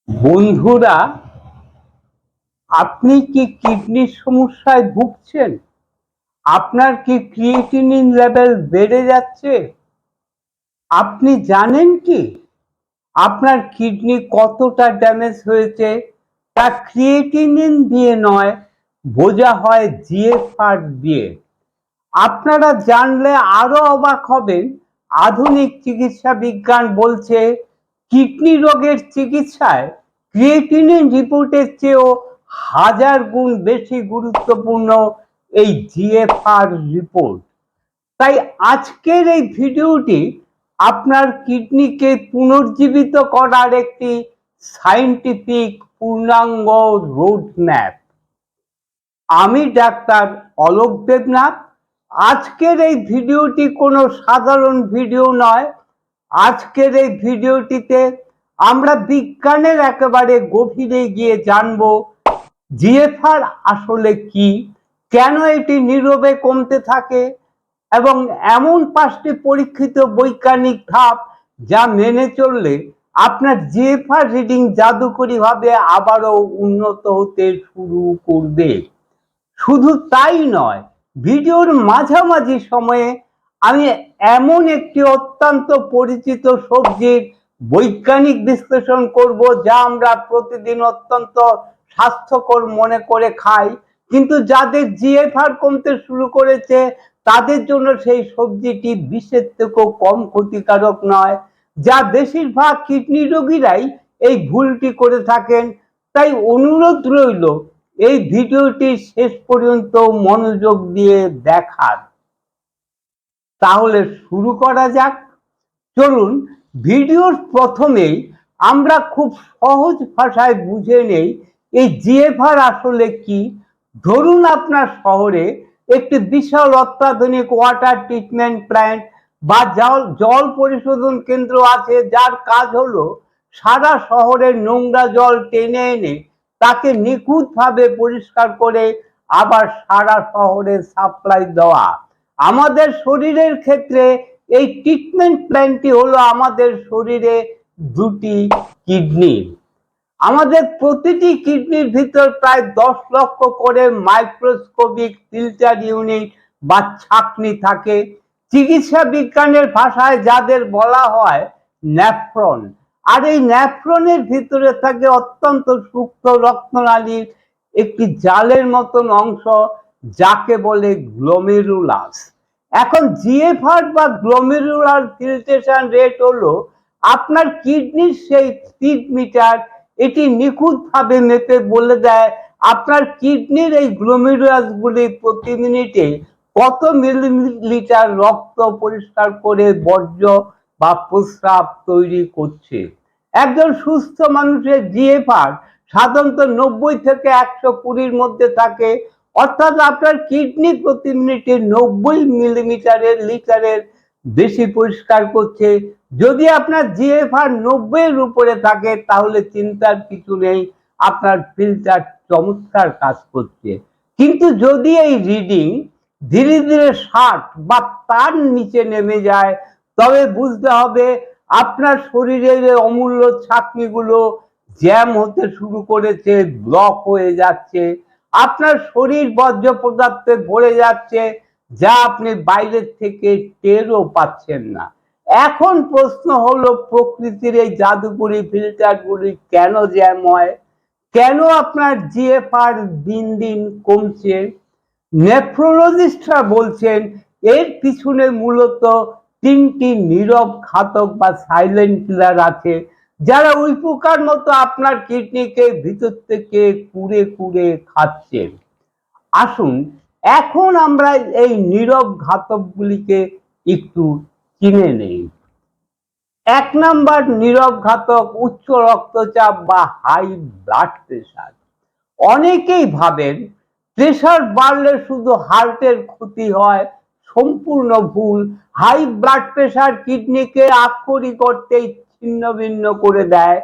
বন্ধুরা, আপনি কি কিডনির সমস্যায় ভুগছেন? আপনার কি ক্রিয়েটিনিন লেভেল বেড়ে যাচ্ছে? আপনি জানেন কি আপনার কিডনি কতটা ড্যামেজ হয়েছে? তা ক্রিয়েটিনিন দিয়ে নয়, বোঝা হয় জিএফআর দিয়ে। আপনারা জানলে আরো অবাক হবেন। আধুনিক চিকিৎসা বিজ্ঞান বলছে কিডনি রোগের চিকিৎসায় ক্রিয়েটিনিন রিপোর্টের চেয়েও 1000 গুণ বেশি গুরুত্বপূর্ণ এই জিএফআর রিপোর্ট। তাই আজকের এই ভিডিওটি আপনার কিডনিকে পুনর্জীবিত করার একটি সায়েন্টিফিক পূর্ণাঙ্গ রোড ম্যাপ। আমি ডাক্তার অলোক দেবনাথ। আজকের এই ভিডিওটি কোনো সাধারণ ভিডিও নয়। আজকের এই ভিডিওটিতে আমরা বিজ্ঞানের একেবারে গভীরে গিয়ে জানব জিএফআর আসলে কি, কেন এটি নীরবে কমতে থাকে এবং এমন 5টি পরীক্ষিত বৈজ্ঞানিক ধাপ যা মেনে চললে আপনার জিএফআর রিডিং জাদুকরী ভাবে আবারও উন্নত হতে শুরু করবে। শুধু তাই নয়, ভিডিওর মাঝামাঝি সময়ে আমি এমন একটি অত্যন্ত পরিচিত সবজির বৈজ্ঞানিক বিশ্লেষণ করব যা আমরা প্রতিদিন অত্যন্ত স্বাস্থ্যকর মনে করে খাই, কিন্তু যাদের জিএফআর কমতে শুরু করেছে তাদের জন্য সেই সবজিটি বিষের থেকেও কম ক্ষতিকারক নয়, যা বেশিরভাগ কিডনি রোগীরাই এই ভুলটি করে থাকেন। তাই অনুরোধ রইল এই ভিডিওটি শেষ পর্যন্ত মনোযোগ দিয়ে দেখার। তাহলে শুরু করা যাক। চলুন, ভিডিওর প্রথমেই আমরা খুব সহজ ভাষায় বুঝে নেই এই জিএফআর আসলে কি। ধরুন আপনার শহরে একটি বিশাল অত্যাধুনিক ওয়াটার ট্রিটমেন্ট প্ল্যান্ট বা জল পরিশোধন কেন্দ্র আছে, যার কাজ হলো সারা শহরের নোংরা জল টেনে এনে তাকে নিখুঁতভাবে পরিষ্কার করে আবার সারা শহরে সাপ্লাই দেওয়া। আমাদের শরীরের ক্ষেত্রে এই ট্রিটমেন্ট প্ল্যান্টটি হলো আমাদের শরীরে দুটি কিডনি। আমাদের প্রতিটি কিডনির ভিতর প্রায় 10 লক্ষ করে মাইক্রোস্কোপিক ফিল্টার ইউনিট বা ছাঁকনি থাকে। চিকিৎসা বিজ্ঞানের ভাষায় যাদের বলা হয় নেফ্রন। আর এই নেফ্রনের ভিতরে থাকে অত্যন্ত সূক্ষ্ম রক্তনালীর একটি জালের মতন অংশ, যাকে বলে গ্লোমেরুলাস। এখন জিএফআর বা গ্লোমেরুলার ফিল্ট্রেশন রেট হলো আপনার কিডনির সেই স্পিড মিটার। এটি নিখুঁতভাবে মেপে বলে দেয় আপনার কিডনির এই গ্লোমেরুলাস গুলি প্রতি মিনিটে কত মিলিলিটার রক্ত পরিষ্কার করে বর্জ্য বা প্রস্রাব তৈরি করছে। একজন সুস্থ মানুষের জিএফআর সাধারণত 90 থেকে 120-র মধ্যে থাকে, অর্থাৎ আপনার কিডনি প্রতি মিনিটে 90 লিটারের বেশি পরিষ্কার করছে। যদি আপনার জিএফআর 90-এর উপরে থাকে তাহলে চিন্তার কিছু নেই, আপনার ফিল্টার চমৎকার কাজ করছে। কিন্তু যদি এই রিডিং ধীরে ধীরে 60 বা তার নিচে নেমে যায়, তবে বুঝতে হবে আপনার শরীরের অমূল্য ছাঁকনিগুলো জ্যাম হতে শুরু করেছে, ব্লক হয়ে যাচ্ছে। আপনার শরীর বর্জ্য পদার্থে ভরে যাচ্ছে, যা আপনি বাইরের থেকে টেরও পাচ্ছেন না। এখন প্রশ্ন হলো, প্রকৃতির এই জাদুকরি ফিল্টারগুলি কেন জ্যাম হয়? কেন আপনার জিএফআর দিন দিন কমছে? নেফ্রোলজিস্টরা বলছেন এর পিছনে মূলত 3টি নীরব ঘাতক বা সাইলেন্ট কিলার আছে, যারা ওই পোকার মতো আপনার কিডনিকে ভিতর থেকে কুড়ে কুড়ে খাচ্ছে। আসুন এখন আমরা এই নীরব ঘাতকগুলিকে একটু চিনে নেই। 1 নাম্বার নীরব ঘাতক উচ্চ রক্তচাপ বা হাই ব্লাড প্রেশার। অনেকেই ভাবেন প্রেশার বাড়লে শুধু হার্টের ক্ষতি হয়, সম্পূর্ণ ভুল। হাই ব্লাড প্রেশার কিডনিকে আক্ষরিক অর্থেই ছিন্ন ভিন্ন করে দেয়।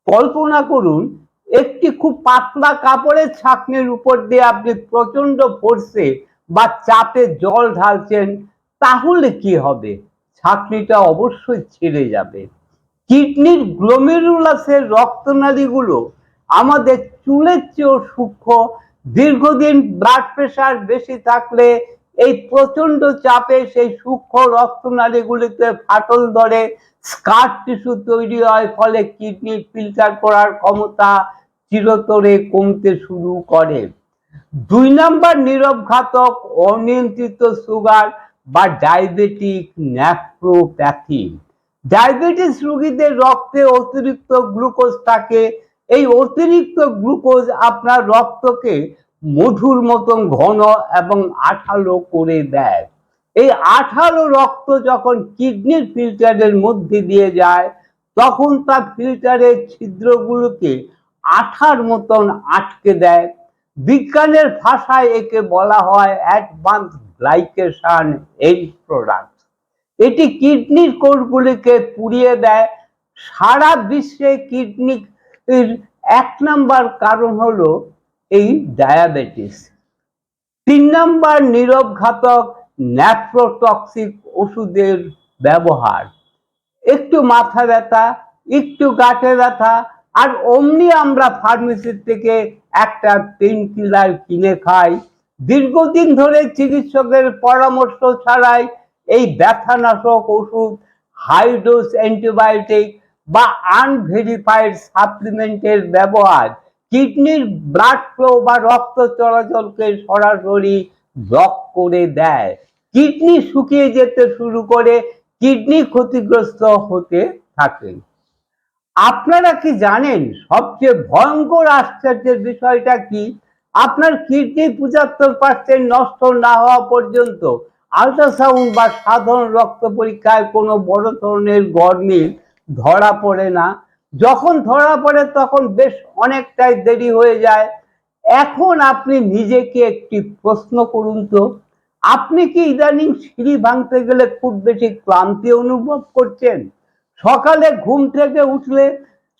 কল্পনা করুন একটি খুব পাতলা কাপড়ের ছাঁকনির উপর দিয়ে আপনি প্রচন্ড ফোর্সে বা চাপে জল ঢালছেন, তাহলে কি হবে? ছাঁকনিটা অবশ্যই ছিঁড়ে যাবে। কিডনির গ্লোমেরুলাসের রক্তনালীগুলো আমাদের চুলের চেয়েও সূক্ষ্ম। দীর্ঘদিন ব্লাড প্রেশার বেশি থাকলে এই প্রচন্ড চাপে সেই সূক্ষ্ম রক্তনালীগুলিতে ফাটল ধরে, স্কার টিস্যু তৈরি হয়, ফলে কিডনি ফিল্টার করার ক্ষমতা চিরতরে কমতে শুরু করে। 2 নম্বর নীরব ঘাতক অনিয়ন্ত্রিত সুগার বা ডায়াবেটিক নেফ্রোপ্যাথি। ডায়াবেটিস রোগীদের রক্তে অতিরিক্ত গ্লুকোজ থাকে। এই অতিরিক্ত গ্লুকোজ আপনার রক্তকে মধুর মতন ঘন এবং আঠালো করে দেয়। এই আঠালো রক্ত যখন কিডনির ফিল্টারের মধ্যে দিয়ে যায়, তখন তার ফিল্টারের ছিদ্রগুলোকে আঠার মতন আটকে দেয়। বিজ্ঞানের ভাষায় একে বলা হয় অ্যাডভান্স গ্লাইকেশন এন্ড প্রোডাক্ট। এটি কিডনির কোষগুলিকে পুড়িয়ে দেয়। সারা বিশ্বে কিডনির 1 নম্বর কারণ হলো এই ডায়াবেটিস। 3 নম্বর নীরব ঘাতক নেফ্রোটক্সিক ওষুধের ব্যবহার। একটু মাথা ব্যথা, একটু গাঁটে ব্যথা, আর অমনি আমরা ফার্মেসি থেকে একটা পেইন কিলার কিনে খাই। দীর্ঘদিন ধরে চিকিৎসকের পরামর্শ ছাড়াই এই ব্যথানাশক ওষুধ, হাই ডোজ অ্যান্টিবায়োটিক বা আনভেরিফাইড সাপ্লিমেন্টের ব্যবহার কিডনির ব্লাড ফ্লো বা রক্ত চলাচলকে সরাসরি ব্লক করে দেয়। কিডনি শুকিয়ে যেতে শুরু করে, কিডনি ক্ষতিগ্রস্ত হতে থাকে। আপনারা কি জানেন সবচেয়ে ভয়ঙ্কর আশ্চর্যের বিষয়টা কি? আপনার কিডনি 75% নষ্ট না হওয়া পর্যন্ত আল্ট্রাসাউন্ড বা সাধারণ রক্ত পরীক্ষায় কোনো বড় ধরনের গরমিল ধরা পড়ে না। যখন ধরা পড়ে তখন বেশ অনেকটাই দেরি হয়ে যায়। এখন আপনি নিজেকে একটি প্রশ্ন করুন তো, আপনি কি ইদানিং সিঁড়ি ভাঙতে গেলে খুব বেশি ক্লান্তি অনুভব করছেন? সকালে ঘুম থেকে উঠলে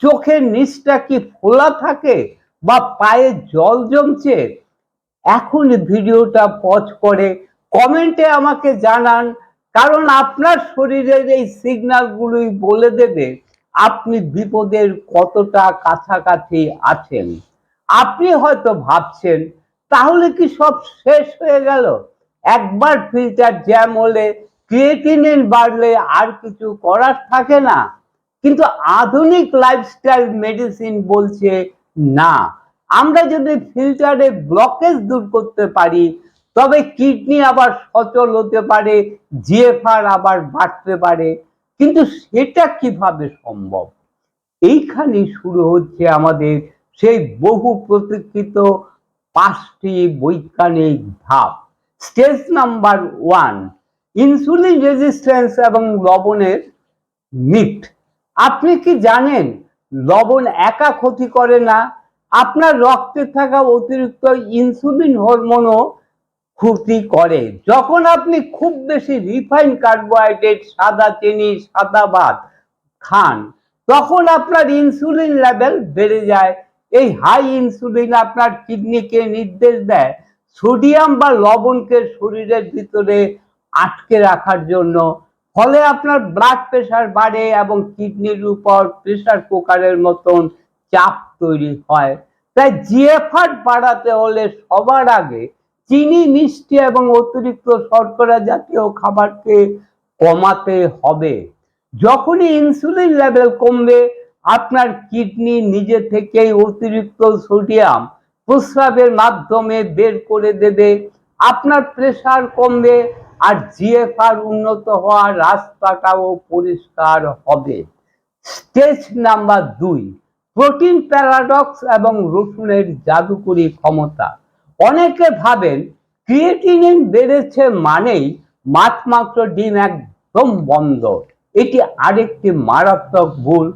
চোখের নিচটা কি ফোলা থাকে বা পায়ে জল জমছে? এখন ভিডিওটা পজ করে কমেন্টে আমাকে জানান, কারণ আপনার শরীরের এই সিগন্যালগুলোই বলে দেবে আপনি বিপদের কতটা কাছাকাছি আছেন। আপনি হয়তো ভাবছেন, তাহলে কি সব শেষ হয়ে গেল? একবার ফিল্টার জ্যাম হলে, ক্রিয়েটিনিন বাড়লে আর কিছু করার থাকে না? কিন্তু আধুনিক লাইফস্টাইল মেডিসিন বলছে না। আমরা যদি ফিল্টারে ব্লকেজ দূর করতে পারি, তবে কিডনি আবার সচল হতে পারে, জিএফআর আবার বাড়তে পারে। কিন্তু সেটা কিভাবে সম্ভব? এইখানেই শুরু হচ্ছে আমাদের সেই বহু প্রতীক্ষিত 5টি বৈজ্ঞানিক ধাপ। স্টেজ নাম্বার 1, ইনসুলিন রেজিস্ট্যান্স এবং লবণের মিথ। আপনি কি জানেন লবণ একা ক্ষতি করে না? আপনার রক্তে থাকা অতিরিক্ত ইনসুলিন হরমোনও ক্ষতি করে। যখন আপনি খুব বেশি রিফাইন কার্বোহাইড্রেট, সাদা চিনি, সাদা ভাত খান, তখন আপনার ইনসুলিন লেভেল বেড়ে যায়। এই হাই ইনসুলিন আপনার কিডনিকে নির্দেশ দেয় সোডিয়াম বা লবণকে শরীরের ভিতরে আটকে রাখার জন্য। ফলে আপনার ব্লাড প্রেশার বাড়ে এবং কিডনির উপর প্রেশার কুকারের মতন চাপ তৈরি হয়। তাই জিএফআর বাড়াতে হলে সবার আগে চিনি, মিষ্টি এবং অতিরিক্ত শর্করা জাতীয় খাবারকে কমাতে হবে। যখনই ইনসুলিন লেভেল কমবে, আপনার কিডনি নিজে থেকেই অতিরিক্ত সোডিয়াম প্রস্রাবের মাধ্যমে বের করে দেবে। আপনার প্রেশার কমবে আর জিএফআর উন্নত হওয়ার রাস্তাটাও পরিষ্কার হবে। স্টেজ নাম্বার 2, প্রোটিন প্যারাডক্স এবং রসুনের জাদুকরী ক্ষমতা। অনেকে ভাবেন ক্রিয়েটিনিন বেড়েছে মানেই মাছ, মাংস, ডিম একদম বন্ধ। এটি আরেকটি মারাত্মক ভুল।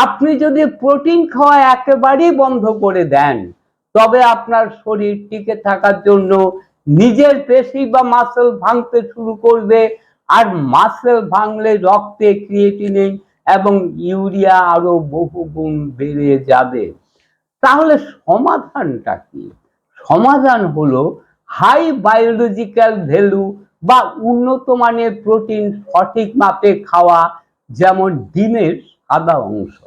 আপনি যদি প্রোটিন খাওয়া একেবারেই বন্ধ করে দেন, তবে আপনার শরীর টিকে থাকার জন্য নিজের পেশি বা মাসেল ভাঙতে শুরু করবে, আর মাসেল ভাঙলে রক্তে ক্রিয়েটিনিন এবং ইউরিয়া আরো বহুগুণ বেড়ে যাবে। তাহলে সমাধানটা কি? সমাধান হলো হাই বায়োলজিক্যাল ভ্যালু বা উন্নত মানের প্রোটিন সঠিক মাপে খাওয়া, যেমন ডিমের সাদা অংশ।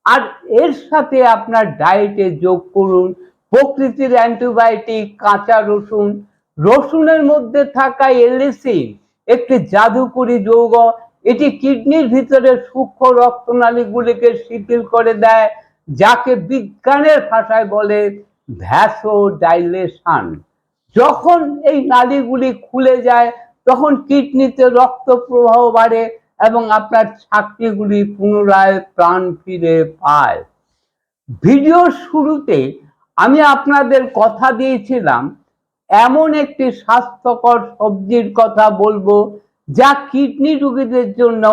আর এর সাথে আপনার ডায়েটে যোগ করুন প্রকৃতির অ্যান্টিবায়োটিক কাঁচা রসুন। রসুনের মধ্যে থাকা এলিসিন একটি জাদুকরী যৌগ, এটি কিডনির ভিতরে সূক্ষ্ম রক্তনালীগুলিকে শিথিল করে দেয়, যাকে বিজ্ঞানের ভাষায় বলে ভ্যাসোডাইলেশন। যখন এই নালীগুলি খুলে যায় তখন কিডনিতে রক্ত প্রবাহ বাড়ে এবং আপনার ছাকনিগুলি পুনরায় প্রাণ ফিরে পায়। ভিডিওর শুরুতে আমি আপনাদের কথা দিয়েছিলাম এমন একটি স্বাস্থ্যকর সবজির কথা বলবো যা কিডনি রোগীদের জন্য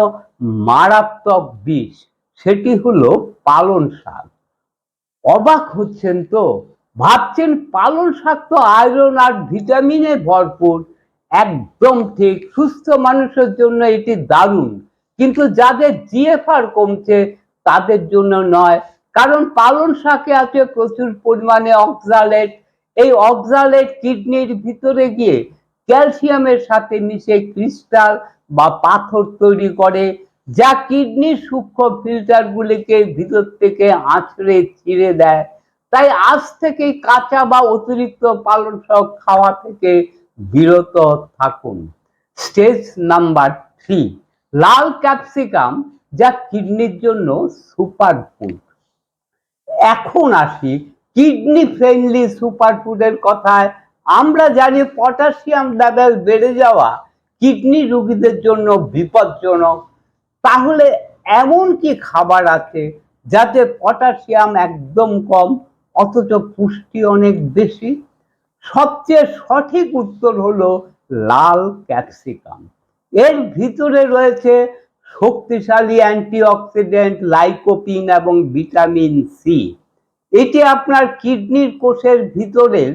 মারাত্মক বিষ, সেটি হলো পালং শাক। অবাক হচ্ছেন তো? ভাবছেন পালং শাক তো আয়রন আর ভিটামিনে ভরপুর। একদম ঠিক, সুস্থ মানুষের জন্য এটি দারুণ, কিন্তু যাদের জিএফআর কমছে তাদের জন্য নয়, কারণ পালং শাকে আছে প্রচুর পরিমাণে অক্সালেট। এই অক্সালেট কিডনির ভিতরে গিয়ে ক্যালসিয়ামের সাথে মিশে ক্রিস্টাল বা পাথর তৈরি করে, যা কিডনির সূক্ষ্ম ফিল্টারগুলিকে ভিতর থেকে আঁচড়ে ছিঁড়ে দেয়। তাই আজ থেকেই কাঁচা বা অতিরিক্ত পালং শাক খাওয়া থেকে বিরত থাকুন। স্টেজ নাম্বার 3, লাল ক্যাপসিকাম, যা কিডনির জন্য সুপার ফুড। এখন আসি কিডনি ফ্রেন্ডলি সুপার ফুডের কথায়। আমরা জানি পটাশিয়াম লেভেল বেড়ে যাওয়া কিডনি রোগীদের জন্য বিপজ্জনক। তাহলে এমন কি খাবার আছে যাতে পটাশিয়াম একদম কম অথচ পুষ্টি অনেক বেশি? সবচেয়ে সঠিক উত্তর হলো লাল ক্যাপসিকাম। এর ভিতরে রয়েছে শক্তিশালী অ্যান্টিঅক্সিডেন্ট লাইকোপিন এবং ভিটামিন সি। এটি আপনার কিডনির কোষের ভিতরের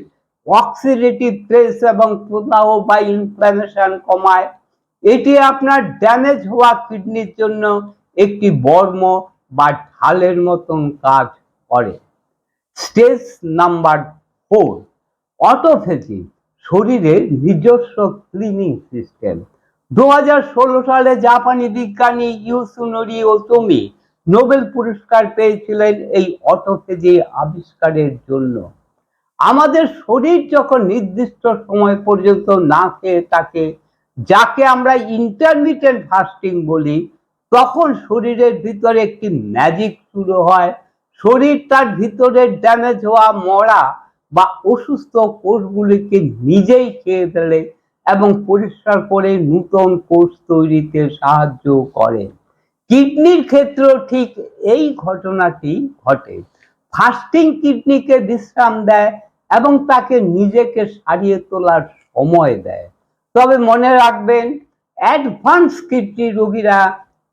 অক্সিডেটিভ স্ট্রেস এবং প্রদাহ বা ইনফ্ল্যামেশন কমায়। এটি আপনার ড্যামেজ হওয়া কিডনির জন্য একটি বর্ম বা ঢালের মতন কাজ করে। স্টেজ নাম্বার 4, অটোফেজি, শরীরের নিজস্ব ক্লিনিং সিস্টেম। 2016 সালে জাপানি বিজ্ঞানী ইউসুনোরি ওটোমি নোবেল পুরস্কার পেয়েছিলেন এই অটোফেজি আবিষ্কারের জন্য। আমাদের শরীর যখন নির্দিষ্ট সময় পর্যন্ত না খেয়ে থাকে, যাকে আমরা ইন্টারমিটেন্ট ফাস্টিং বলি, তখন শরীরের ভিতরে একটি ম্যাজিক শুরু হয়। শরীর তার ভিতরে ড্যামেজ হওয়া, মরা বা অসুস্থ কোষগুলিকে নিজেই খেয়ে ফেলে এবং পরিষ্কার করে নতুন কোষ তৈরিতে সাহায্য করে। কিডনির ক্ষেত্রেও ঠিক এই ঘটনাটি ঘটে। ফাস্টিং কিডনিকে বিশ্রাম দেয় এবং তাকে নিজেকে সারিয়ে তোলার সময় দেয়। তবে মনে রাখবেন, অ্যাডভান্স কিডনি রোগীরা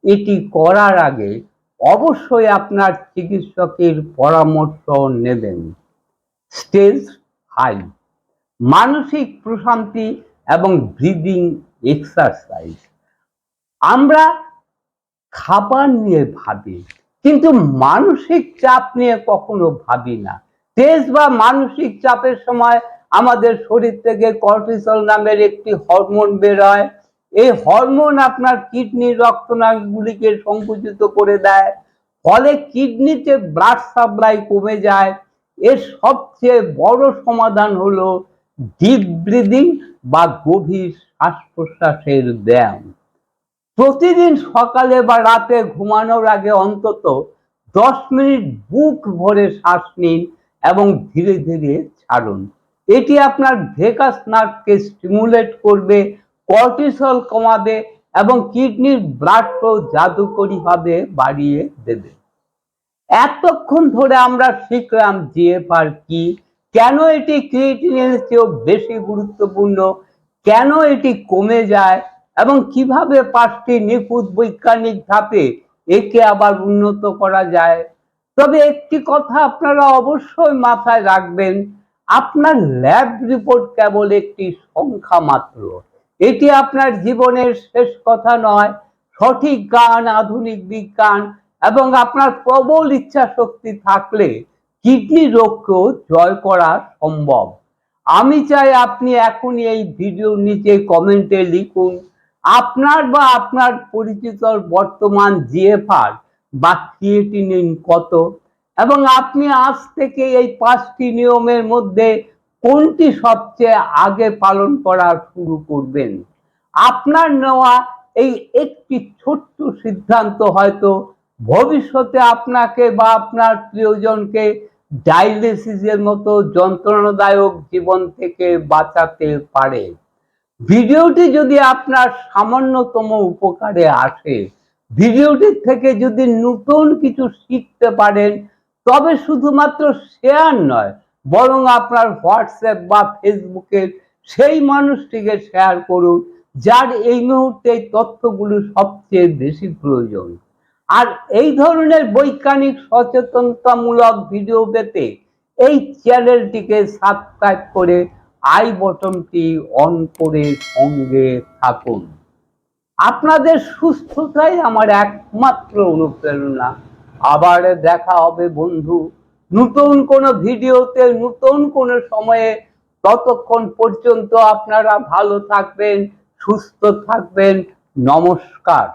এটি করার আগে অবশ্যই আপনার চিকিৎসকের পরামর্শ নেবেন। স্টেজ 5, মানসিক প্রশান্তি এবং ব্রিদিং এক্সারসাইজ। আমরা খাবার নিয়ে ভাবি, কিন্তু মানসিক চাপ নিয়ে কখনো ভাবি না। স্ট্রেস বা মানসিক চাপের সময় আমাদের শরীর থেকে কর্টিসল নামের একটি হরমোন বের হয়। এই হরমোন আপনার কিডনির রক্তনালীগুলিকে সংকুচিত করে দেয়, ফলে কিডনিতে ব্লাড সাপ্লাই কমে যায়। এর সবচেয়ে বড় সমাধান হলো ডিপ ব্রিদিং বা গভীর শ্বাস প্রশ্বাসের ব্যায়াম। প্রতিদিন সকালে বা রাতে ঘুমানোর আগে অন্তত 10 মিনিট বুক ভরে শ্বাস নিন এবং ধীরে ধীরে ছাড়ুন। এটি আপনার ভেগাস নার্ভকে স্টিমুলেট করবে, কর্টিসল কমাবে এবং কিডনির ব্লাড ফ্লো জাদুকরীভাবে বাড়িয়ে দেবে। এতক্ষণ ধরে আমরা শিখলাম জিএফআর কি, কেন এটি ক্রিয়েটিনের চেয়েও বেশি গুরুত্বপূর্ণ, কেন এটি কমে যায় এবং কিভাবে 5টি নিখুঁত বৈজ্ঞানিক ধাপে একে আবার উন্নত করা যায়। তবে একটি কথা আপনারা অবশ্যই মাথায় রাখবেন, আপনার ল্যাব রিপোর্ট কেবল একটি সংখ্যা মাত্র। এটি আপনার জীবনের শেষ কথা নয়। সঠিক জ্ঞান, আধুনিক বিজ্ঞান এবং আপনার প্রবল ইচ্ছা শক্তি থাকলে কিডনি রোগকেও জয় করা সম্ভব। আমি চাই আপনি এখনই এই ভিডিওর নিচে কমেন্টে লিখুন আপনার বা আপনার পরিচিত বর্তমান জিএফআর বা ক্রিয়েটিনিন কত, এবং আপনি আজ থেকে এই 5টি নিয়মের মধ্যে কোনটি সবচেয়ে আগে পালন করা শুরু করবেন। আপনার নেওয়া এই একটি ছোট্ট সিদ্ধান্ত হয়তো ভবিষ্যতে আপনাকে বা আপনার প্রিয়জনকে ডায়ালিসিসের মতো যন্ত্রণাদায়ক জীবন থেকে বাঁচাতে পারে। ভিডিওটি যদি আপনার সামান্যতম উপকারে আসে, ভিডিওটির থেকে যদি নতুন কিছু শিখতে পারেন, তবে শুধুমাত্র শেয়ার নয়, বরং আপনার হোয়াটসঅ্যাপ বা ফেসবুকের সেই মানুষটিকে শেয়ার করুন যার এই মুহূর্তে এই তথ্যগুলো সবচেয়ে বেশি প্রয়োজন। আর এই ধরনের বৈজ্ঞানিক সচেতনতামূলক ভিডিও পেতে এই চ্যানেলটিকে সাবস্ক্রাইব করে আই বটনটি অন করে সঙ্গে থাকুন। আপনাদের সুস্থতাই আমার একমাত্র অনুপ্রেরণা। আবার দেখা হবে বন্ধু, নতুন কোনো ভিডিওতে, নতুন কোনো সময়ে। ততক্ষণ পর্যন্ত আপনারা ভালো থাকবেন, সুস্থ থাকবেন। নমস্কার।